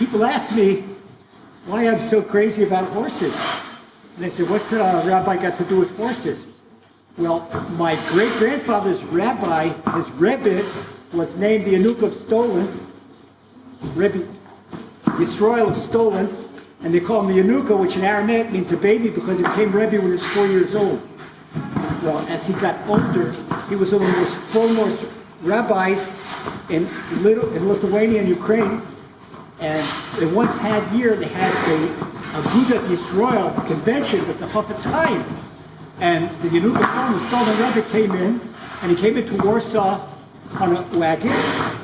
people ask me why I'm so crazy about horses. And they say, what's a rabbi got to do with horses? Well, my great-grandfather's rabbi, his Rebbe, was named the Yanuka of Stolin, Rebbe Yisroel of Stolin, and they call him the Yanuka, which in Aramaic means a baby, because he became Rebbe when he was 4 years old. Well, as he got older, he was one of the most foremost rabbis in Lithuania and Ukraine. And they once had they had a Yanuka of Yisroel convention with the Chafetz Chaim. And the Yanuka of Stolin Rebbe came in, and he came into Warsaw on a wagon,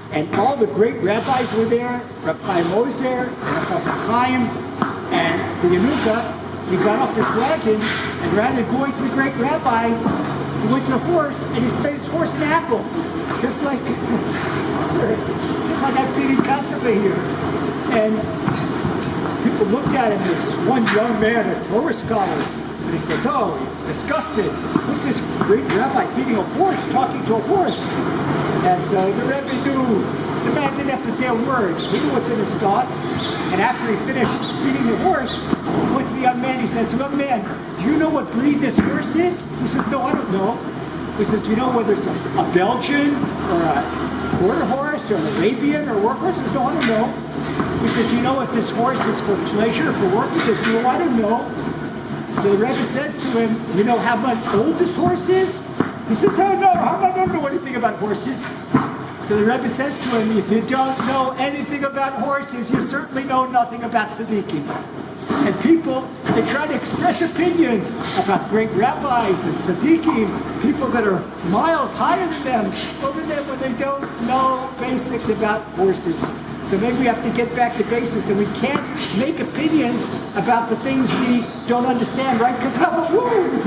and all the great rabbis were there, Reb Chaim Ozer and the Chafetz Chaim, and the Yanuka, he got off his wagon, and rather than going to the great rabbis, he went to the horse, and he fed his horse an apple, just like I'm feeding Kasaba here. And people looked at him, there's this one young man, a Torah scholar, and he says, oh, disgusted, what's this great rabbi feeding a horse, talking to a horse? And so the Rebbe knew, the man didn't have to say a word, he knew what's in his thoughts. And after he finished feeding the horse, he went to the young man, he says, young man, do you know what breed this horse is? He says, no, I don't know. He says, do you know whether it's a Belgian or a quarter horse or an Arabian or a work horse? He says, no, I don't know. He says, do you know if this horse is for pleasure, for work? He says, no, I don't know. So the Rebbe says to him, you know how much old this horse is? He says, oh no, I don't know anything about horses. So the Rebbe says to him, if you don't know anything about horses, you certainly know nothing about tzaddikim. And people, they try to express opinions about great rabbis and tzaddikim, people that are miles higher than them, over there when they don't know basics about horses. So maybe we have to get back to basics, and we can't make opinions about the things we don't understand, right? Kasava, woo!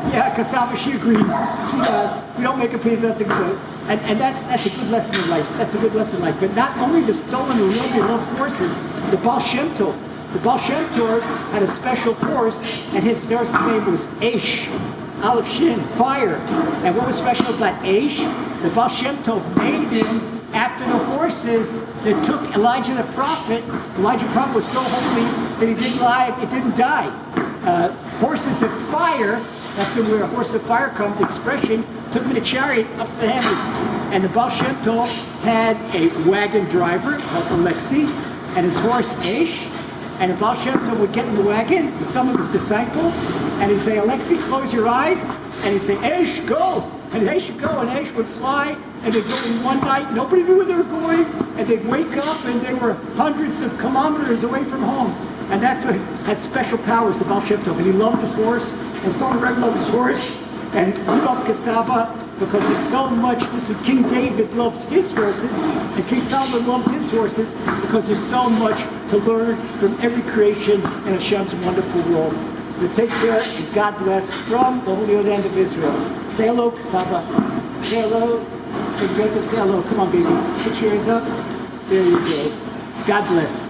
Yeah, Kasava, she agrees. She does. We don't make opinions about things. And that's a good lesson in life. That's a good lesson in life. But not only the Stolin who really loved horses, the Baal Shem Tov. The Baal Shem Tov had a special horse, and his first name was Eish. Aleph Shin, fire. And what was special about Eish? The Baal Shem Tov named him after the horses that took Elijah the prophet. Elijah the prophet was so holy that it didn't die. Horses of fire, that's where a horse of fire comes, the expression, took him in a chariot up the heaven. And the Baal Shem Tov had a wagon driver called Alexei, and his horse Eish. And the Baal Shem Tov would get in the wagon with some of his disciples, and he'd say, Alexei, close your eyes. And he'd say, Eish, go. And Eish would go, and Eish would fly, and they'd go in one night, nobody knew where they were going, and they'd wake up, and they were hundreds of kilometers away from home. And that's what had special powers, the Baal Shem Tov. And he loved his horse, and Stolin Rebbe loved his horse, and we loved Kasaba, because there's so much, King David loved his horses, and King Solomon loved his horses, because there's so much to learn from every creation in Hashem's wonderful world. So take care, and God bless, from the Holy Land of Israel. Say hello, Kasaba. Say hello. Say hello. Come on, baby. Put your ears up. There you go. God bless.